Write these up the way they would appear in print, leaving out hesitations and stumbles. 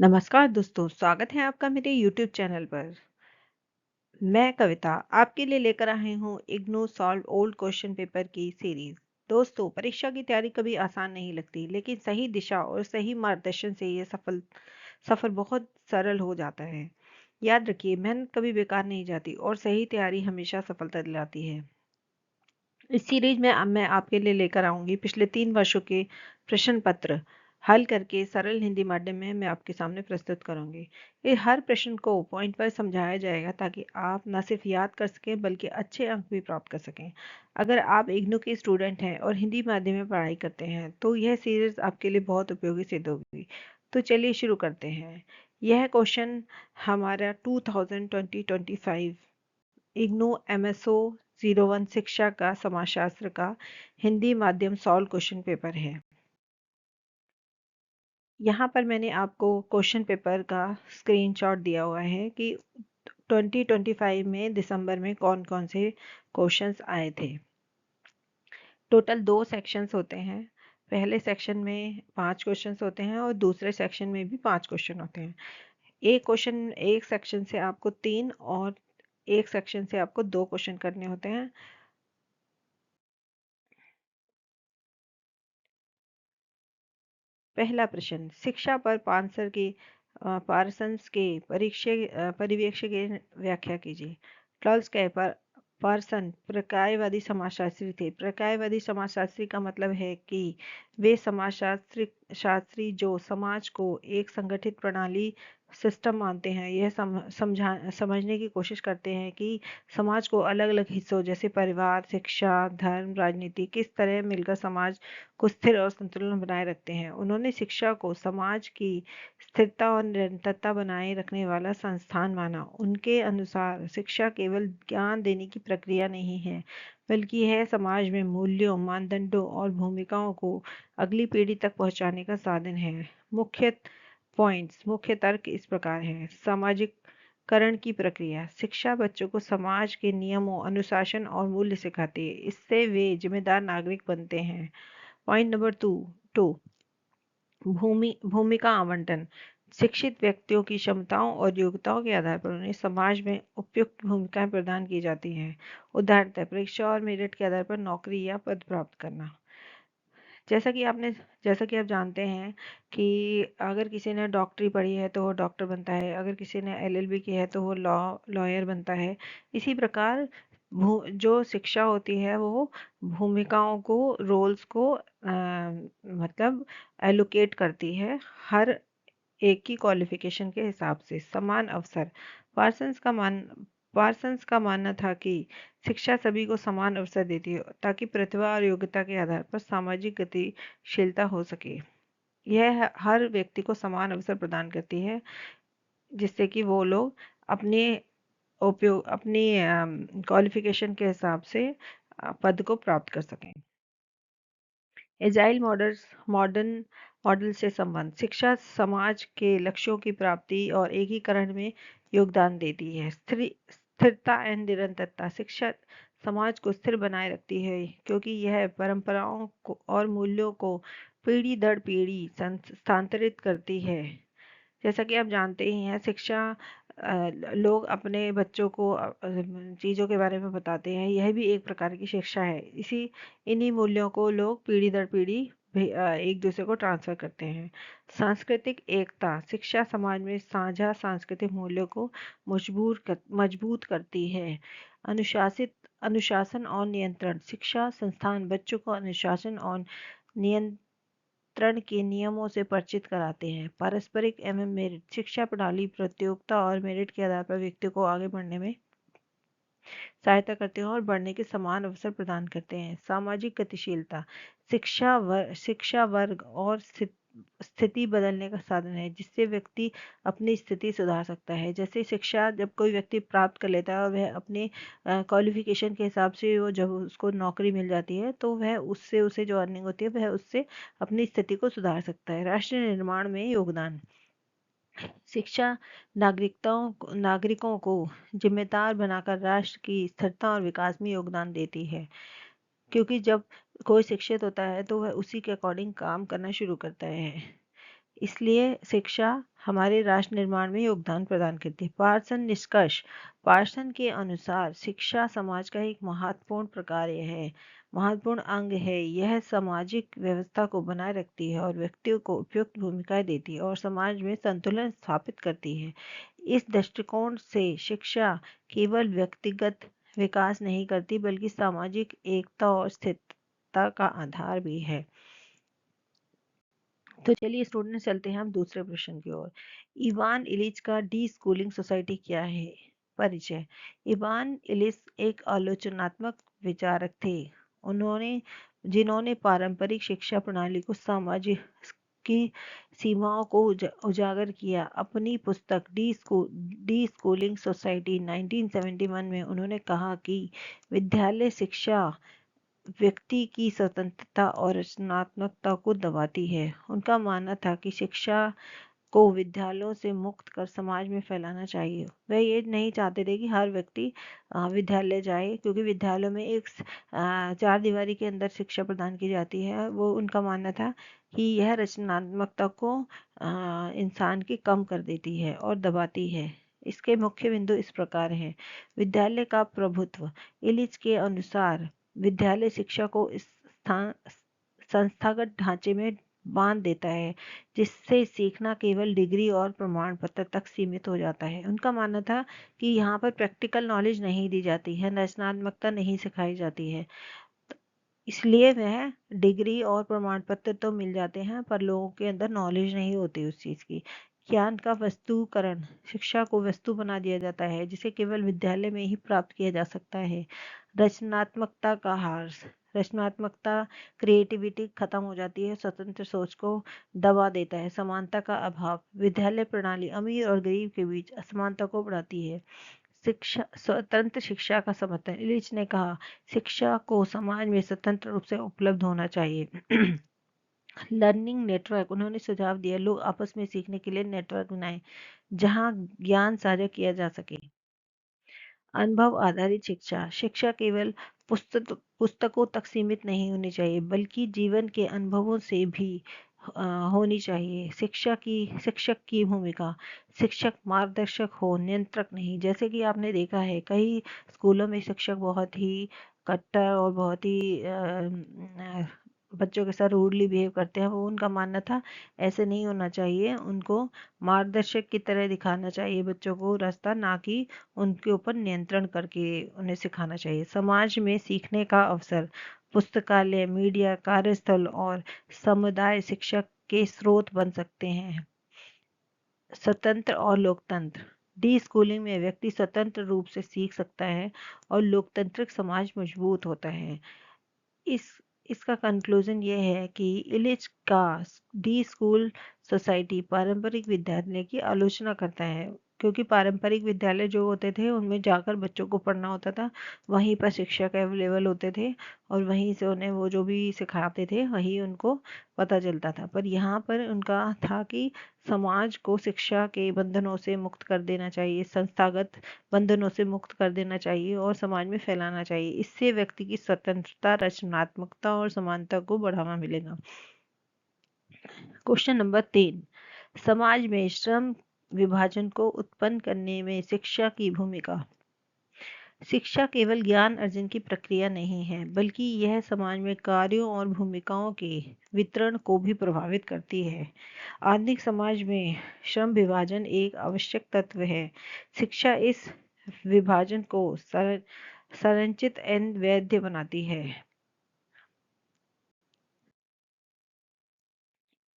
नमस्कार दोस्तों, स्वागत है आपका मेरे YouTube चैनल पर। मैं कविता आपके लिए लेकर आई हूँ IGNOU solve old question paper की सीरीज। दोस्तों, परीक्षा की तैयारी कभी आसान नहीं लगती, लेकिन सही दिशा और सही मार्गदर्शन से ये सफर बहुत सरल हो जाता है। याद रखिए, मेहनत कभी बेकार नहीं जाती और सही तैयारी हमेशा सफलता दिलाती है। इस सीरीज में अब मैं आपके लिए लेकर आऊंगी पिछले 3 वर्षों के प्रश्न पत्र हल करके सरल हिंदी माध्यम में मैं आपके सामने प्रस्तुत करूंगी। ये हर प्रश्न को पॉइंट पर समझाया जाएगा ताकि आप न सिर्फ याद कर सकें बल्कि अच्छे अंक भी प्राप्त कर सकें। अगर आप इग्नू के स्टूडेंट हैं और हिंदी माध्यम में पढ़ाई करते हैं तो यह सीरीज आपके लिए बहुत उपयोगी सिद्ध होगी। तो चलिए शुरू करते हैं। यह क्वेश्चन हमारा 2020-25 इग्नू एमएसओ 01 शिक्षा का समाजशास्त्र का हिंदी माध्यम सॉल्व क्वेश्चन पेपर है। यहाँ पर मैंने आपको क्वेश्चन पेपर का स्क्रीनशॉट दिया हुआ है कि 2025 में दिसंबर में कौन कौन से क्वेश्चंस आए थे। टोटल 2 सेक्शंस होते हैं। पहले सेक्शन में 5 क्वेश्चंस होते हैं और दूसरे सेक्शन में भी 5 क्वेश्चन होते हैं। एक सेक्शन से आपको 3 और एक सेक्शन से आपको 2 क्वेश्चन करने होते हैं। पहला प्रश्न, शिक्षा पर पार्सन्स के परिवेक्ष्य की व्याख्या कीजिए। टॉल्स्टॉय पर पार्सन प्रकायवादी समाजशास्त्री थे। प्रकायवादी समाजशास्त्री का मतलब है कि वे शास्त्री जो समाज को एक संगठित प्रणाली सिस्टम मानते हैं। यह समझने की कोशिश करते हैं कि समाज को अलग अलग हिस्सों जैसे परिवार, शिक्षा, धर्म, राजनीति किस तरह मिलकर समाज को स्थिर और संतुलन बनाए रखते हैं। उन्होंने शिक्षा को समाज की स्थिरता और निरंतरता बनाए रखने वाला संस्थान माना। उनके अनुसार शिक्षा केवल ज्ञान देने की प्रक्रिया नहीं है, बल्कि यह समाज में मूल्यों, मानदंडों और भूमिकाओं को अगली पीढ़ी तक पहुंचाने का साधन है। मुख्य तर्क इस प्रकार है। सामाजिककरण की प्रक्रिया। शिक्षा बच्चों को समाज के नियमों, अनुशासन और मूल्य सिखाती है। इससे वे जिम्मेदार नागरिक बनते हैं। पॉइंट नंबर टू, भूमिका आवंटन। शिक्षित व्यक्तियों की क्षमताओं और योग्यताओं के आधार पर उन्हें समाज में उपयुक्त भूमिकाएं प्रदान की जाती हैं। उदाहरणतः परीक्षा और मेरिट के आधार पर नौकरी या पद प्राप्त करना। जैसा कि आपने जैसा कि आप जानते हैं कि अगर किसी ने डॉक्टरी पढ़ी है तो वो डॉक्टर बनता है, अगर किसी ने एलएलबी की है तो वो लॉयर बनता है। इसी प्रकार जो शिक्षा होती है वो भूमिकाओं को, रोल्स को मतलब एलोकेट करती है हर एक की क्वालिफिकेशन के हिसाब से। समान अवसर। पार्सन्स का मान पार्सन्स का मानना था कि शिक्षा सभी को समान अवसर देती है ताकि प्रतिभा और योग्यता के आधार पर सामाजिक गतिशीलता हो सके। यह हर व्यक्ति को समान अवसर प्रदान करती है जिससे कि वो लोग अपनी क्वालिफिकेशन के हिसाब से पद को प्राप्त कर सकें। एजाइल मॉडर्न मॉडल से संबंध। शिक्षा समाज के लक्ष्यों की प्राप्ति और एकीकरण में योगदान देती है। स्थिरता एंड निरंतरता। शिक्षा समाज को स्थिर बनाए रखती है क्योंकि यह परंपराओं को और मूल्यों को पीढ़ी दर पीढ़ी स्थानांतरित करती है। जैसा कि आप जानते ही हैं, शिक्षा लोग अपने बच्चों को चीज़ों के बारे में बताते हैं। यह भी एक प्रकार की शिक्षा है। इन्हीं मूल्यों को लोग पीढ़ी दर पीढ़ी एक दूसरे को ट्रांसफर करते हैं। सांस्कृतिक एकता। शिक्षा समाज में साझा सांस्कृतिक मूल्यों को मजबूत करती है। अनुशासन और नियंत्रण। शिक्षा संस्थान बच्चों को अनुशासन और नियंत्रण के नियमों से परिचित कराते हैं। पारस्परिक एवं मेरिट। शिक्षा प्रणाली प्रतियोगिता और मेरिट के आधार पर व्यक्ति को आगे बढ़ने में सहायता करते हैं और बढ़ने के समान अवसर प्रदान करते हैं। सामाजिक गतिशीलता। शिक्षा वर्ग और स्थिति बदलने का साधन है जिससे व्यक्ति अपनी स्थिति सुधार सकता है। जैसे शिक्षा जब कोई व्यक्ति प्राप्त कर लेता है और वह अपने क्वालिफिकेशन के हिसाब से वो जब उसको नौकरी मिल जाती है तो वह उससे उसे जो अर्निंग होती है वह उससे अपनी स्थिति को सुधार सकता है। राष्ट्र निर्माण में योगदान। शिक्षा नागरिकों को जिम्मेदार बनाकर राष्ट्र की स्थिरता और विकास में योगदान देती है, क्योंकि जब कोई शिक्षित होता है तो वह उसी के अकॉर्डिंग काम करना शुरू करता है। इसलिए शिक्षा हमारे राष्ट्र निर्माण में योगदान प्रदान करती है। पार्सन निष्कर्ष। पार्सन के अनुसार शिक्षा समाज का एक महत्वपूर्ण प्रकार्य है, महत्वपूर्ण अंग है। यह सामाजिक व्यवस्था को बनाए रखती है और व्यक्तियों को उपयुक्त भूमिकाएं देती है और समाज में संतुलन स्थापित करती है। इस दृष्टिकोण से शिक्षा केवल व्यक्तिगत विकास नहीं करती बल्कि सामाजिक एकता और स्थिरता का आधार भी है। तो चलिए स्टूडेंट, चलते हैं हम दूसरे प्रश्न की ओर। इवान इलिच का डी स्कूलिंग सोसाइटी क्या है? परिचय। इवान इलिच एक आलोचनात्मक विचारक थे। उन्होंने जिन्होंने पारंपरिक शिक्षा प्रणाली को सामाजिक की सीमाओं को उजागर किया। अपनी पुस्तक डी स्कूलिंग सोसाइटी 1971 में उन्होंने कहा कि विद्यालय शिक्षा व्यक्ति की स्वतंत्रता और रचनात्मकता को दबाती है। उनका मानना था कि शिक्षा को विद्यालयों से मुक्त कर समाज में फैलाना चाहिए। वह ये नहीं चाहते थे कि हर व्यक्ति विद्यालय जाए, क्योंकि विद्यालयों में एक चार दीवारी के अंदर शिक्षा प्रदान की जाती है। वो उनका मानना था कि यह रचनात्मकता को इंसान की कम कर देती है और दबाती है। इसके मुख्य बिंदु इस प्रकार हैं। विद्यालय का प्रभुत्व। इलिच के अनुसार विद्यालय शिक्षा को इस संस्थागत ढांचे में बांध देता है, जिससे सीखना केवल डिग्री और प्रमाण पत्र तक सीमित हो जाता है। उनका मानना था कि यहाँ पर प्रैक्टिकल नॉलेज नहीं दी जाती है, रचनात्मकता नहीं सिखाई जाती है। इसलिए वह डिग्री और प्रमाण पत्र तो मिल जाते हैं पर लोगों के अंदर नॉलेज नहीं होती उस चीज़ की। ज्ञान का वस्तुकरण। शिक्षा को वस्तु बना दिया जाता है जिसे केवल विद्यालय में ही प्राप्त किया जा सकता है। रचनात्मकता का ह्रास। रचनात्मकता, क्रिएटिविटी खत्म हो जाती है, स्वतंत्र सोच को दबा देता है। समानता का अभाव। विद्यालय प्रणाली अमीर और गरीब के बीच असमानता को बढ़ाती है। शिक्षा, स्वतंत्र शिक्षा का समर्थन। इलिच ने कहा, शिक्षा को समाज में स्वतंत्र रूप से उपलब्ध होना चाहिए। Learning network. उन्होंने सुझाव दिया, लोग आपस में सीखने के लिए नेटवर्क बनाएं जहां ज्ञान साझा किया जा सके। अनुभव आधारित शिक्षा। शिक्षा केवल पुस्तकों तक सीमित नहीं होनी चाहिए बल्कि जीवन के अनुभवों से भी होनी चाहिए। शिक्षक की भूमिका। शिक्षक मार्गदर्शक हो, नियंत्रक नहीं। जैसे कि आपने देखा है कई स्कूलों में शिक्षक बहुत ही कट्टर और बहुत ही बच्चों के साथ रूडली बिहेव करते हैं। वो उनका मानना था ऐसे नहीं होना चाहिए, उनको मार्गदर्शक की तरह दिखाना चाहिए बच्चों को रास्ता, ना कि उनके ऊपर नियंत्रण करके उन्हें सिखाना चाहिए। समाज में सीखने का अवसर। पुस्तकालय, मीडिया, कार्यस्थल और समुदाय शिक्षा के स्रोत बन सकते हैं। स्वतंत्र और लोकतंत्र। डी स्कूलिंग में व्यक्ति स्वतंत्र रूप से सीख सकता है और लोकतांत्रिक समाज मजबूत होता है। इस इसका कंक्लूजन ये है कि इलिच का डी स्कूल सोसाइटी पारंपरिक विद्यालय की आलोचना करता है, क्योंकि पारंपरिक विद्यालय जो होते थे उनमें जाकर बच्चों को पढ़ना होता था, वहीं पर शिक्षक अवेलेबल होते थे और वहीं से उन्हें वो जो भी सिखाते थे वही उनको पता चलता था। पर यहाँ पर उनका था कि समाज को शिक्षा के बंधनों से मुक्त कर देना चाहिए, संस्थागत बंधनों से मुक्त कर देना चाहिए और समाज में फैलाना चाहिए। इससे व्यक्ति की स्वतंत्रता, रचनात्मकता और समानता को बढ़ावा मिलेगा। क्वेश्चन नंबर 3, समाज में श्रम विभाजन को उत्पन्न करने में शिक्षा की भूमिका। शिक्षा केवल ज्ञान अर्जन की प्रक्रिया नहीं है बल्कि यह समाज में कार्यों और भूमिकाओं के वितरण को भी प्रभावित करती है। आधुनिक समाज में श्रम विभाजन एक आवश्यक तत्व है। शिक्षा इस विभाजन को संरचित एवं वैध बनाती है।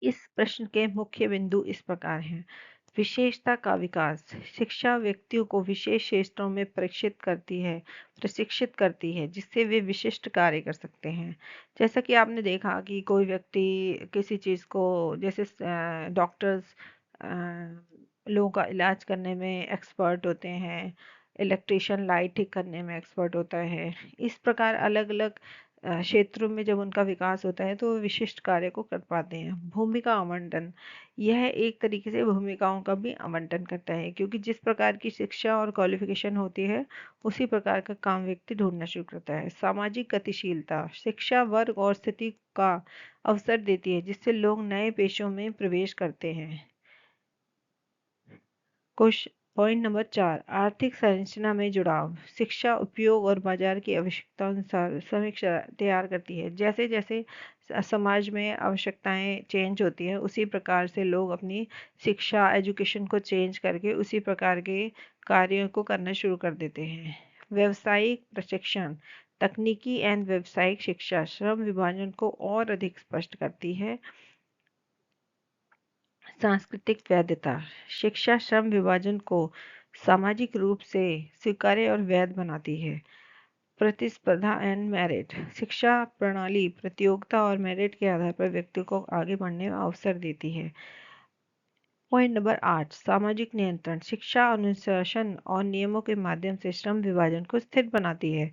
इस प्रश्न के मुख्य बिंदु इस प्रकार हैं। विशेषता का विकास। शिक्षा व्यक्तियों को विशेष क्षेत्रों में प्रशिक्षित करती है जिससे वे विशिष्ट कार्य कर सकते हैं। जैसा कि आपने देखा कि कोई व्यक्ति किसी चीज़ को, जैसे डॉक्टर्स लोगों का इलाज करने में एक्सपर्ट होते हैं, इलेक्ट्रिशियन लाइट ठीक करने में एक्सपर्ट होता है। इस प्रकार अलग अलग क्षेत्रों में जब उनका विकास होता है तो वो विशिष्ट कार्य को कर पाते हैं। भूमिका आवंटन, यह एक तरीके से भूमिकाओं का भी आवंटन करता है, क्योंकि जिस प्रकार की शिक्षा और क्वालिफिकेशन होती है उसी प्रकार का काम व्यक्ति ढूंढना शुरू करता है। सामाजिक गतिशीलता, शिक्षा वर्ग और स्थिति का अवसर देती है जिससे लोग नए पेशों में प्रवेश करते हैं। क्वेश्चन पॉइंट नंबर 4, आर्थिक संरचना में जुड़ाव। शिक्षा उपयोग और बाजार की आवश्यकता अनुसार समीक्षा तैयार करती है। जैसे जैसे समाज में आवश्यकताएं चेंज होती हैं उसी प्रकार से लोग अपनी शिक्षा एजुकेशन को चेंज करके उसी प्रकार के कार्यों को करना शुरू कर देते हैं। व्यवसायिक प्रशिक्षण, तकनीकी एंड व्यवसायिक शिक्षा श्रम विभाजन को और अधिक स्पष्ट करती है। सांस्कृतिक वैधता, शिक्षा श्रम विभाजन को सामाजिक रूप से स्वीकार्य और वैध बनाती है। प्रतिस्पर्धा एंड मेरिट, शिक्षा प्रणाली प्रतियोगिता और मेरिट के आधार पर व्यक्ति को आगे बढ़ने का अवसर देती है। पॉइंट नंबर 8, सामाजिक नियंत्रण, शिक्षा अनुशासन और नियमों के माध्यम से श्रम विभाजन को स्थिर बनाती है।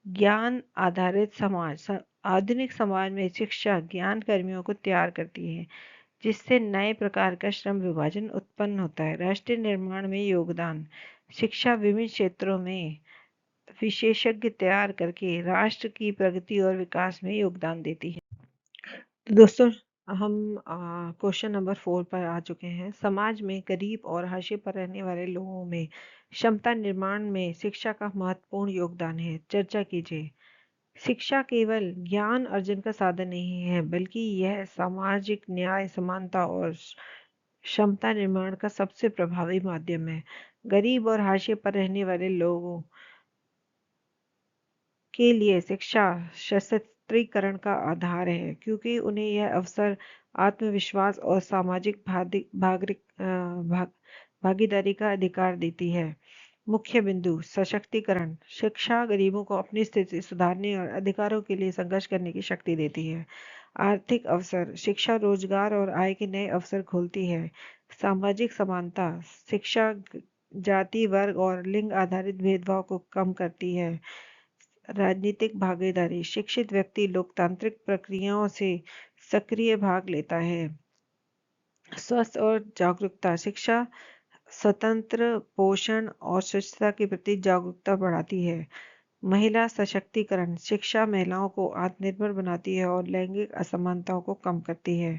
ज्ञान आधारित समाज, आधुनिक समाज में शिक्षा ज्ञान कर्मियों को तैयार करती है जिससे नए प्रकार का श्रम विभाजन उत्पन्न होता है। राष्ट्रीय निर्माण में योगदान, शिक्षा विभिन्न क्षेत्रों में विशेषज्ञ तैयार करके राष्ट्र की प्रगति और विकास में योगदान देती है। तो दोस्तों, हम क्वेश्चन नंबर 4 पर आ चुके हैं। समाज में गरीब और हाशिए पर रहने वाले लोगों में क्षमता निर्माण में शिक्षा का महत्वपूर्ण योगदान है। चर्चा कीजिए। शिक्षा केवल ज्ञान अर्जन का साधन नहीं है, बल्कि यह सामाजिक न्याय, समानता और क्षमता निर्माण का सबसे प्रभावी माध्यम है। गरीब और हाशिए पर रहने वाले लोगों के लिए शिक्षा सशक्तिकरण का आधार है, क्योंकि उन्हें यह अवसर, आत्मविश्वास और सामाजिक भागीदारी का अधिकार देती है। मुख्य बिंदु: सशक्तिकरण, शिक्षा गरीबों को अपनी स्थिति सुधारने और अधिकारों के लिए संघर्ष करने की शक्ति देती है। आर्थिक अवसर, शिक्षा रोजगार और आय के नए अवसर खोलती है। सामाजिक समानता, शिक्षा जाति, वर्ग और लिंग आधारित भेदभाव को कम करती है। राजनीतिक भागीदारी, शिक्षित व्यक्ति लोकतांत्रिक प्रक्रियाओं से सक्रिय भाग लेता है। स्वास्थ्य और जागरूकता, शिक्षा स्वतंत्र पोषण और स्वच्छता के प्रति जागरूकता बढ़ाती है। महिला सशक्तिकरण, शिक्षा महिलाओं को आत्मनिर्भर बनाती है और लैंगिक असमानताओं को कम करती है।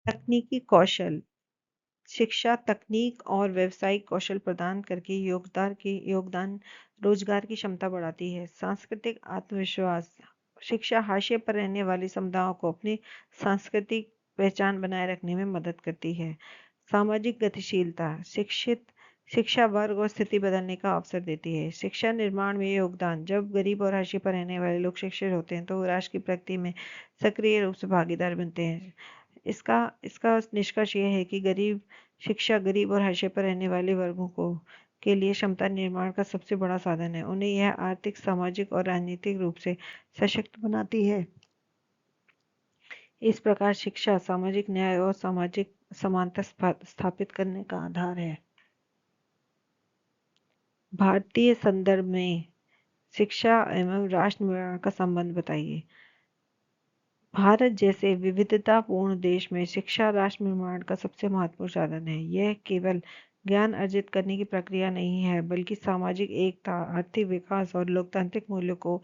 तकनीकी कौशल, शिक्षा तकनीक और व्यावसायिक कौशल प्रदान करके योगदान रोजगार की क्षमता बढ़ाती है। सांस्कृतिक आत्मविश्वास, शिक्षा हाशिए पर रहने वाले समुदायों को अपनी सांस्कृतिक पहचान बनाए रखने में मदद करती है। सामाजिक गतिशीलता, शिक्षा वर्ग और स्थिति बदलने का अवसर देती है। शिक्षा निर्माण में योगदान, जब गरीब और हाशिए पर रहने वाले लोग शिक्षित होते हैं तो वो राष्ट्र की प्रगति में सक्रिय रूप से भागीदार बनते हैं। इसका इसका निष्कर्ष यह है कि शिक्षा गरीब और हाशिए पर रहने वाले वर्गों को के लिए क्षमता निर्माण का सबसे बड़ा साधन है। उन्हें यह आर्थिक, सामाजिक और राजनीतिक रूप से सशक्त बनाती है। इस प्रकार शिक्षा सामाजिक न्याय और सामाजिक समानता स्थापित करने का आधार है। भारतीय संदर्भ में शिक्षा एवं राष्ट्र निर्माण का संबंध बताइए। भारत जैसे विविधतापूर्ण देश में शिक्षा राष्ट्र निर्माण का सबसे महत्वपूर्ण साधन है। यह केवल ज्ञान अर्जित करने की प्रक्रिया नहीं है, बल्कि सामाजिक एकता, आर्थिक विकास और लोकतांत्रिक मूल्यों को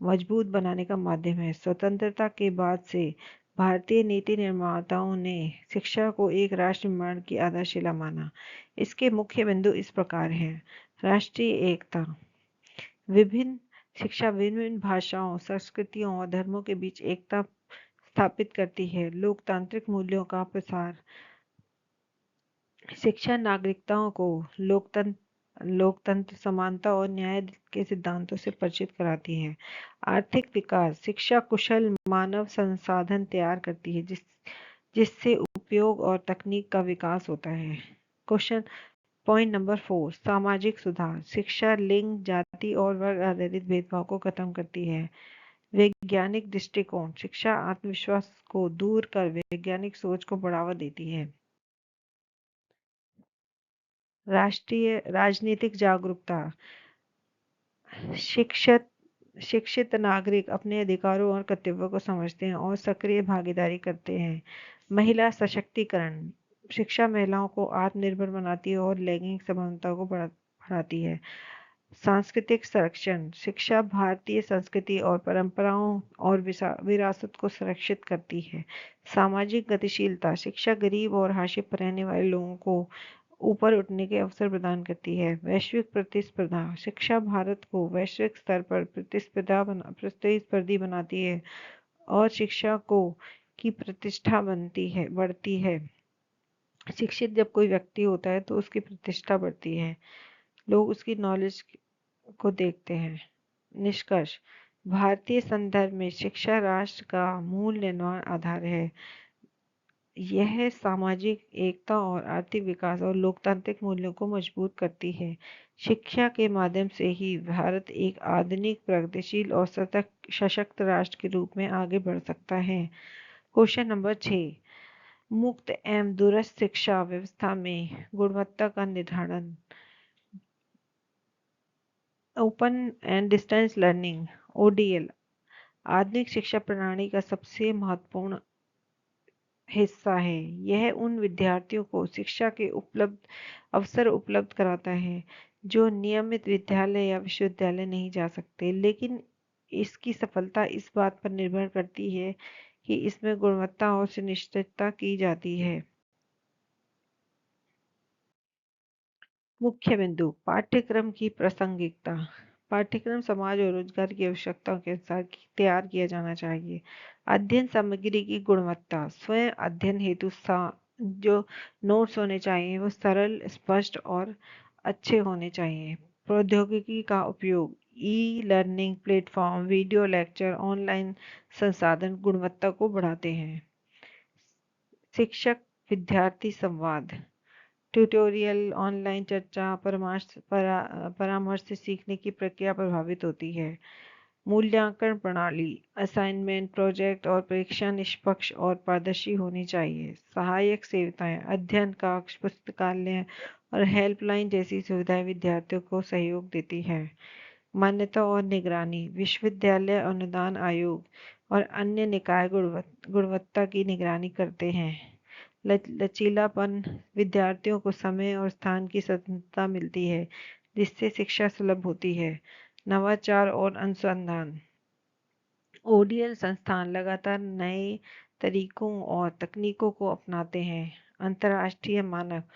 मजबूत बनाने का माध्यम है। स्वतंत्रता के बाद से भारतीय नीति निर्माताओं ने शिक्षा को एक राष्ट्र निर्माण की आधारशिला माना। इसके मुख्य बिंदु इस प्रकार हैं। राष्ट्रीय एकता, विभिन्न शिक्षा विभिन्न भाषाओं, संस्कृतियों और धर्मों के बीच एकता स्थापित करती है। लोकतांत्रिक मूल्यों का प्रसार, शिक्षा नागरिकताओं को लोकतंत्र, समानता और न्याय के सिद्धांतों से परिचित कराती है। आर्थिक विकास, शिक्षा कुशल मानव संसाधन तैयार करती है जिससे उपयोग और तकनीक का विकास होता है। क्वेश्चन पॉइंट नंबर 4, सामाजिक सुधार, शिक्षा लिंग, जाति और वर्ग आधारित भेदभाव को खत्म करती है। वैज्ञानिक दृष्टिकोण, शिक्षा आत्मविश्वास को दूर कर वैज्ञानिक सोच को बढ़ावा देती है। राष्ट्रीय राजनीतिक जागरूकता। शिक्षित शिक्षित नागरिक अपने अधिकारों और कर्तव्यों को समझते हैं और सक्रिय भागीदारी करते हैं। महिला सशक्तिकरण। शिक्षा महिलाओं को आत्मनिर्भर बनाती है और लैंगिक समानता को बढ़ाती है। सांस्कृतिक संरक्षण। शिक्षा भारतीय संस्कृति और परंपराओं और विरासत को संरक्षित करती है। सामाजिक गतिशीलता। शिक्षा गरीब और हाशिए पर रहने वाले लोगों को ऊपर उठने के अवसर प्रदान करती है। वैश्विक प्रतिस्पर्धा। शिक्षा भारत को वैश्विक स्तर पर प्रतिस्पर्धी बनाती है और शिक्षा को की प्रतिष्ठा बढ़ती है। शिक्षित जब कोई व्यक्ति होता है तो उसकी प्रतिष्ठा बढ़ती है, लोग उसकी नॉलेज को देखते हैं। निष्कर्ष। भारतीय संदर्भ में शिक्षा राष्ट्र का मूल निर्माण आधार है। यह सामाजिक एकता और आर्थिक विकास और लोकतांत्रिक मूल्यों को मजबूत करती है। शिक्षा के माध्यम से ही भारत एक आधुनिक, प्रगतिशील और सशक्त राष्ट्र के रूप में आगे बढ़ सकता है। Question number 6। मुक्त एवं दूरस्थ शिक्षा व्यवस्था में गुणवत्ता का निर्धारण। Open and distance learning (ODL) आधुनिक शिक्षा प्रणाली का सबसे महत्वपूर्ण हिस्सा है। यह उन विद्यार्थियों को शिक्षा के अवसर उपलब्ध कराता है जो नियमित विद्यालय या विश्वविद्यालय नहीं जा सकते, लेकिन इसकी सफलता इस बात पर निर्भर करती है कि इसमें गुणवत्ता और सुनिश्चितता की जाती है। मुख्य बिंदु। पाठ्यक्रम की प्रासंगिकता। पाठ्यक्रम समाज और रोजगार की आवश्यकताओं के अनुसार तैयार किया जाना चाहिए। अध्ययन सामग्री की गुणवत्ता। स्वयं अध्ययन हेतु जो नोट्स होने चाहिए वो सरल, स्पष्ट और अच्छे होने चाहिए। प्रौद्योगिकी का उपयोग। E learning platform, video lecture, online संसाधन गुणवत्ता को बढ़ाते हैं। शिक्षक विद्यार्थी संवाद। ट्यूटोरियल, ऑनलाइन चर्चा, परामर्श से सीखने की प्रक्रिया प्रभावित होती है। मूल्यांकन प्रणाली। असाइनमेंट, प्रोजेक्ट और परीक्षा निष्पक्ष और पारदर्शी होनी चाहिए। सहायक सेवाएं। अध्ययन कक्ष, पुस्तकालय और हेल्पलाइन जैसी सुविधाएं विद्यार्थियों को सहयोग देती है। मान्यता और निगरानी। विश्वविद्यालय अनुदान आयोग और अन्य निकाय गुणवत्ता की निगरानी करते हैं। लचीलापन। विद्यार्थियों को समय और स्थान की स्वतंत्रता मिलती है जिससे शिक्षा सुलभ होती है। नवाचार और अनुसंधान। ओडीएल संस्थान लगातार नए तरीकों और तकनीकों को अपनाते हैं। अंतर्राष्ट्रीय मानक।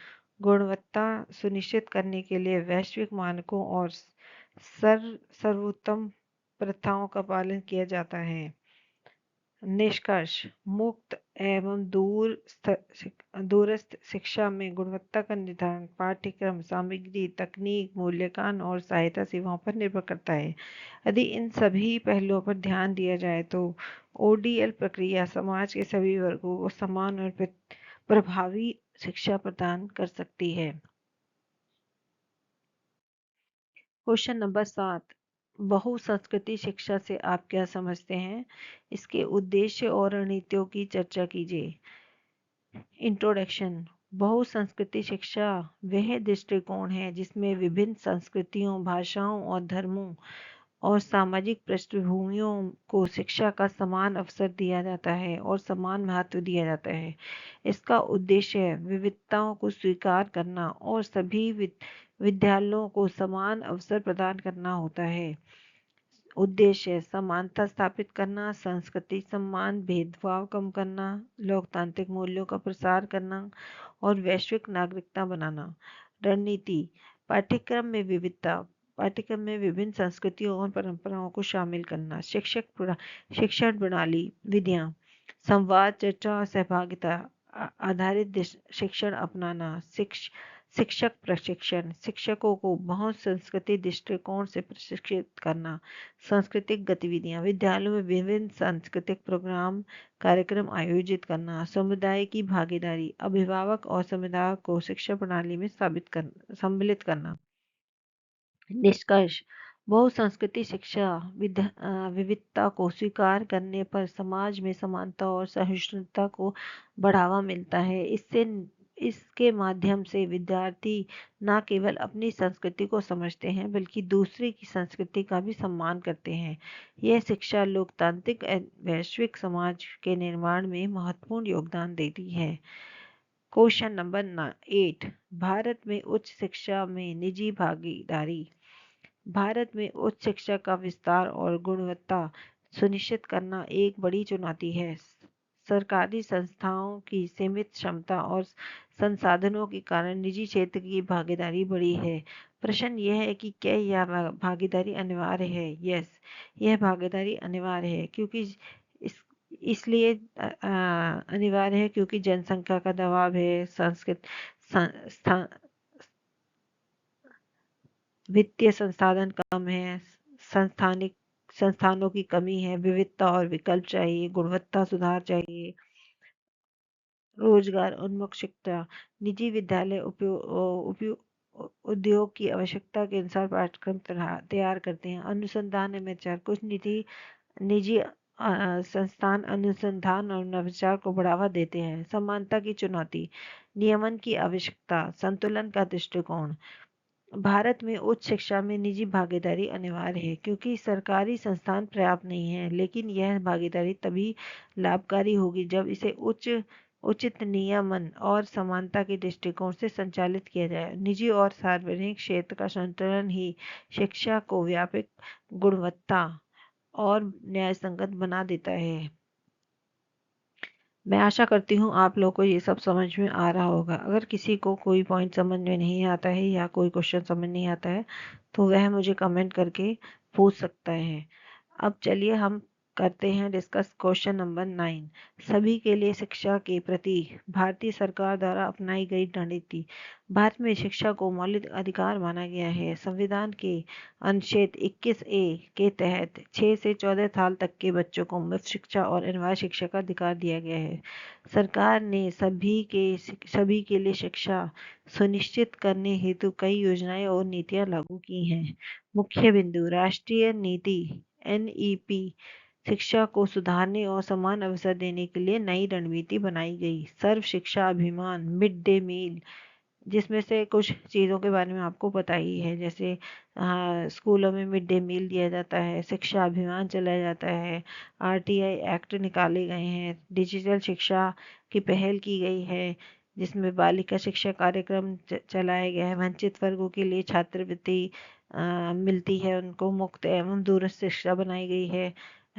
गुणवत्ता सुनिश्चित करने के लिए वैश्विक मानकों और सर्वोत्तम प्रथाओं का पालन किया जाता है। निष्कर्ष। मुक्त एवं दूरस्थ शिक्षा में गुणवत्ता का निर्धारण पाठ्यक्रम, सामग्री, तकनीक, मूल्यांकन और सहायता सेवाओं पर निर्भर करता है। यदि इन सभी पहलुओं पर ध्यान दिया जाए तो ओडीएल प्रक्रिया समाज के सभी वर्गों को समान और प्रभावी शिक्षा प्रदान कर सकती है। Question number 7। बहुसंस्कृति शिक्षा से आप क्या समझते हैं? इसके उद्देश्य और रणनीतियों की चर्चा कीजिए। इंट्रोडक्शन। बहुसंस्कृति शिक्षा वह दृष्टिकोण है जिसमें विभिन्न संस्कृतियों, भाषाओं और धर्मों और सामाजिक पृष्ठभूमियों को शिक्षा का समान अवसर दिया जाता है और समान महत्व दिया जाता है। इसका उद्देश्य विविधताओं को स्वीकार करना और सभी विद्यालयों को समान अवसर प्रदान करना होता है। उद्देश्य समानता स्थापित करना, सांस्कृतिक सम्मान, भेदभाव कम करना, लोकतांत्रिक मूल्यों का प्रसार करना और वैश्विक नागरिकता बनाना। रणनीति। पाठ्यक्रम में विभिन्न संस्कृतियों और परंपराओं को शामिल करना। शिक्षण प्रणाली विधियां। संवाद, चर्चा और सहभागिता आधारित शिक्षण अपनाना। शिक्षक प्रशिक्षण। शिक्षकों को बहुसंस्कृति दृष्टिकोण से प्रशिक्षित करना। सांस्कृतिक गतिविधियां। विद्यालयों में विभिन्न सांस्कृतिक प्रोग्राम, कार्यक्रम आयोजित करना। समुदाय की भागीदारी। अभिभावक और समुदाय को शिक्षा प्रणाली में सम्मिलित करना। निष्कर्ष। बहुसंस्कृति शिक्षा विविधता को स्वीकार करने पर समाज में समानता और सहिष्णुता को बढ़ावा मिलता है। इससे इसके माध्यम से विद्यार्थी न केवल अपनी संस्कृति को समझते हैं बल्कि दूसरे की संस्कृति का भी सम्मान करते हैं। यह शिक्षा लोकतांत्रिक वैश्विक समाज के निर्माण में महत्वपूर्ण योगदान देती है। क्वेश्चन नंबर 8, भारत में उच्च शिक्षा में निजी भागीदारी। भारत में उच्च शिक्षा का विस्तार और गुणवत्ता सुनिश्चित करना एक बड़ी चुनौती है। सरकारी संस्थाओं की सीमित क्षमता और संसाधनों के कारण निजी क्षेत्र की भागीदारी बढ़ी है। प्रश्न यह है कि क्या यह भागीदारी अनिवार्य है? यस, यह भागीदारी अनिवार्य है क्योंकि इस इसलिए अनिवार्य है क्योंकि जनसंख्या का दबाव है, वित्तीय संसाधन कम है, संस्थानों की कमी है, विविधता और विकल्प चाहिए, गुणवत्ता सुधार चाहिए, रोजगार उन्मुख शिक्षा। निजी विद्यालय उद्योग की आवश्यकता के अनुसार पाठ्यक्रम तैयार करते हैं। अनुसंधान एवं कुछ निजी संस्थान अनुसंधान और नवाचार को बढ़ावा देते हैं। समानता की चुनौती, नियमन की आवश्यकता, संतुलन का दृष्टिकोण। भारत में उच्च शिक्षा में निजी भागीदारी अनिवार्य है क्योंकि सरकारी संस्थान पर्याप्त नहीं है, लेकिन यह भागीदारी तभी लाभकारी होगी जब इसे उचित नियमन और समानता के दृष्टिकोण से संचालित किया जाए। निजी और सार्वजनिक क्षेत्र का संतुलन ही शिक्षा को व्यापक, गुणवत्ता और न्यायसंगत बना देता है। मैं आशा करती हूँ आप लोगों को ये सब समझ में आ रहा होगा। अगर किसी को कोई पॉइंट समझ में नहीं आता है या कोई क्वेश्चन समझ नहीं आता है तो वह मुझे कमेंट करके पूछ सकता है। अब चलिए हम करते हैं डिस्कस क्वेश्चन नंबर 9। सभी के लिए शिक्षा के प्रति भारतीय सरकार द्वारा अपनाई गई रणनीति। भारत में शिक्षा को मौलिक अधिकार माना गया है। संविधान के अनुच्छेद 21A के तहत 6 से 14 साल तक के बच्चों को मुफ्त शिक्षा और अनिवार्य शिक्षा का अधिकार दिया गया है। सरकार ने सभी के लिए शिक्षा सुनिश्चित करने हेतु कई योजनाएं और नीतियां लागू की हैं। मुख्य बिंदु, राष्ट्रीय नीति NEP शिक्षा को सुधारने और समान अवसर देने के लिए नई रणनीति बनाई गई। सर्व शिक्षा अभियान, मिड डे मील, जिसमें से कुछ चीज़ों के बारे में आपको पता ही है, जैसे स्कूलों में मिड डे मील दिया जाता है, शिक्षा अभियान चलाया जाता है, RTI एक्ट निकाले गए हैं, डिजिटल शिक्षा की पहल की गई है जिसमें बालिका शिक्षा कार्यक्रम चलाया गया है। वंचित वर्गों के लिए छात्रवृत्ति मिलती है, उनको मुफ्त एवं दूरस्थ शिक्षा बनाई गई है।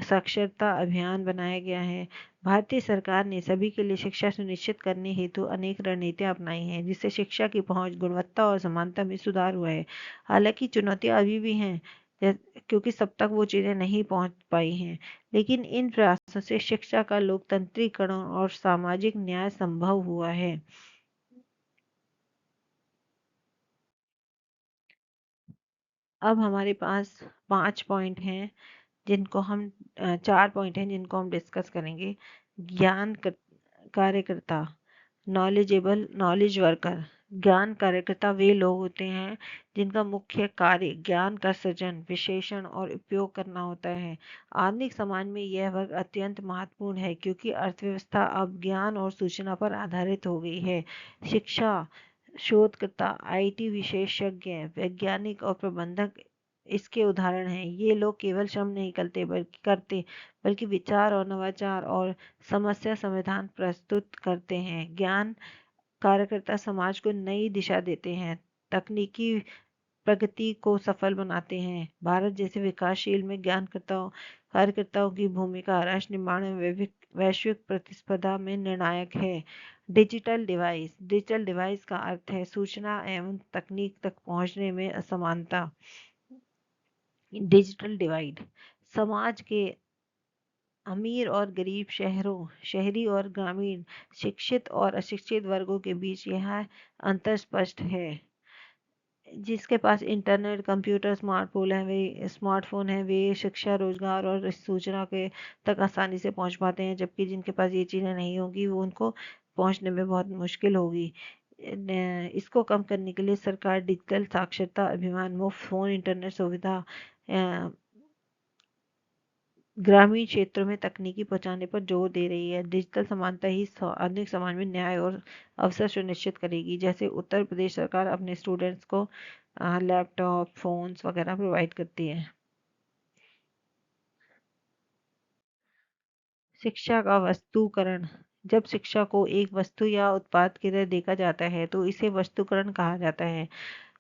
साक्षरता अभियान बनाया गया है। भारतीय सरकार ने सभी के लिए शिक्षा सुनिश्चित करने हेतु अनेक रणनीतियां अपनाई हैं जिससे शिक्षा की पहुंच, गुणवत्ता और समानता में सुधार हुआ है। हालांकि चुनौतियां अभी भी हैं क्योंकि सब तक वो चीज़ें नहीं पहुंच पाई हैं, लेकिन इन प्रयासों से शिक्षा का लोकतंत्रीकरण और सामाजिक न्याय संभव हुआ है। अब हमारे पास 5 पॉइंट हैं जिनको हम 4 पॉइंट हैं जिनको हम डिस्कस करेंगे। ज्ञान कार्यकर्ता, नॉलेज वर्कर। ज्ञान कार्यकर्ता वे लोग होते हैं जिनका मुख्य कार्य ज्ञान का सृजन, विश्लेषण और उपयोग करना होता है। आधुनिक समाज में यह वर्ग अत्यंत महत्वपूर्ण है क्योंकि अर्थव्यवस्था अब ज्ञान और सूचना पर आधारित हो गई है। शिक्षा शोधकर्ता, IT विशेषज्ञ, वैज्ञानिक और प्रबंधक इसके उदाहरण हैं। ये लोग केवल श्रम नहीं बल्कि विचार और नवाचार और समस्या समाधान प्रस्तुत करते हैं। ज्ञान कार्यकर्ता समाज को नई दिशा देते हैं, तकनीकी प्रगति को सफल बनाते हैं। भारत जैसे विकासशील में कार्यकर्ताओं की भूमिका राष्ट्र निर्माण में वैश्विक प्रतिस्पर्धा में निर्णायक है। डिजिटल डिवाइस का अर्थ है सूचना एवं तकनीक तक पहुंचने में असमानता। डिजिटल डिवाइड समाज के अमीर और गरीब, शहरी और ग्रामीण, शिक्षित और अशिक्षित वर्गों के बीच यह अंतर स्पष्ट है। जिसके पास इंटरनेट, कंप्यूटर, स्मार्टफोन है वे शिक्षा, रोजगार और सूचना के तक आसानी से पहुंच पाते हैं, जबकि जिनके पास ये चीज़ें नहीं होगी वो उनको पहुंचने में बहुत मुश्किल होगी। इसको कम करने के लिए सरकार डिजिटल साक्षरता अभियान, मुफ्त फोन इंटरनेट सुविधा, ग्रामीण क्षेत्रों में तकनीकी पहुंचाने पर जोर दे रही है। डिजिटल समानता ही आधुनिक समाज में न्याय और अवसर सुनिश्चित करेगी। जैसे उत्तर प्रदेश सरकार अपने स्टूडेंट्स को लैपटॉप, फोन्स वगैरह प्रोवाइड करती है। शिक्षा का वस्तुकरण। जब शिक्षा को एक वस्तु या उत्पाद की तरह देखा जाता है तो इसे वस्तुकरण कहा जाता है।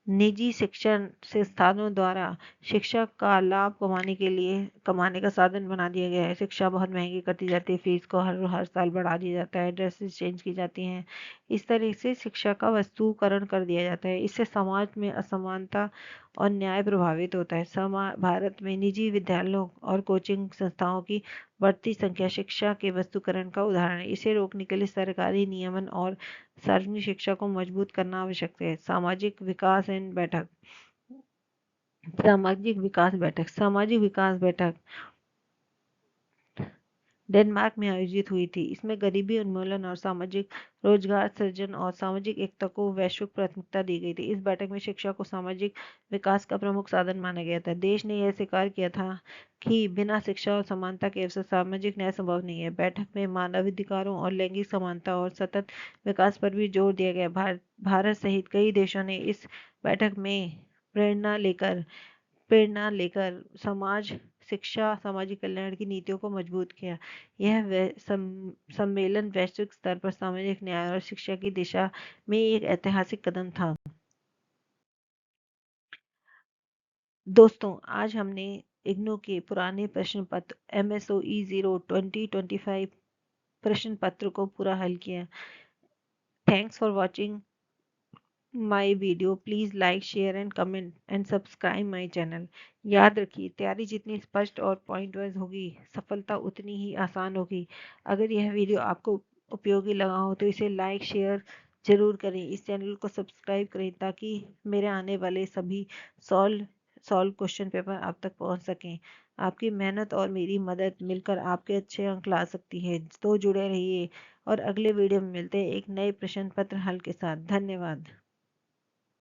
निजी शिक्षण संस्थानों द्वारा शिक्षा का लाभ कमाने का साधन बना दिया गया है। शिक्षा बहुत महंगी कर दी जाती है, फीस को हर हर साल बढ़ा दिया जाता है, ड्रेसेस चेंज की जाती हैं। इस तरह से शिक्षा का वस्तुकरण कर दिया जाता है। इससे समाज में असमानता और न्याय प्रभावित होता है। भारत में निजी विद्यालयों और कोचिंग संस्थाओं की बढ़ती संख्या शिक्षा के वस्तुकरण का उदाहरण है। इसे रोकने के लिए सरकारी नियमन और सार्वजनिक शिक्षा को मजबूत करना आवश्यक है। सामाजिक विकास बैठक डेनमार्क में आयोजित हुई थी। इसमें गरीबी उन्मूलन और सामाजिक रोजगार सृजन और सामाजिक एकता को वैश्विक प्राथमिकता दी गई थी। इस बैठक में शिक्षा को सामाजिक विकास का प्रमुख साधन माना गया था। देश ने यह स्वीकार किया था कि बिना शिक्षा और समानता के अवसर सामाजिक न्याय संभव नहीं है। बैठक में मानवाधिकारों और लैंगिक समानता और सतत विकास पर भी जोर दिया गया। भारत सहित कई देशों ने इस बैठक में प्रेरणा लेकर समाज शिक्षा सामाजिक कल्याण की नीतियों को मजबूत किया। सम्मेलन वैश्विक स्तर पर सामाजिक न्याय और शिक्षा की दिशा में एक ऐतिहासिक कदम था। दोस्तों, आज हमने इग्नू के पुराने प्रश्न पत्र MSOE 0 2025 प्रश्न पत्र को पूरा हल किया। Thanks for watching my video. Please like, share and comment and subscribe my channel. याद रखिए, तैयारी जितनी स्पष्ट और पॉइंट वाइज होगी, सफलता उतनी ही आसान होगी। अगर यह वीडियो आपको उपयोगी लगा हो तो इसे लाइक, शेयर जरूर करें। इस चैनल को सब्सक्राइब करें ताकि मेरे आने वाले सभी सॉल्व सॉल्व क्वेश्चन पेपर आप तक पहुंच सकें। आपकी मेहनत और मेरी मदद मिलकर आपके अच्छे अंक ला सकती है। तो जुड़े रहिए और अगले वीडियो में मिलते हैं एक नए प्रश्न पत्र हल के साथ। धन्यवाद।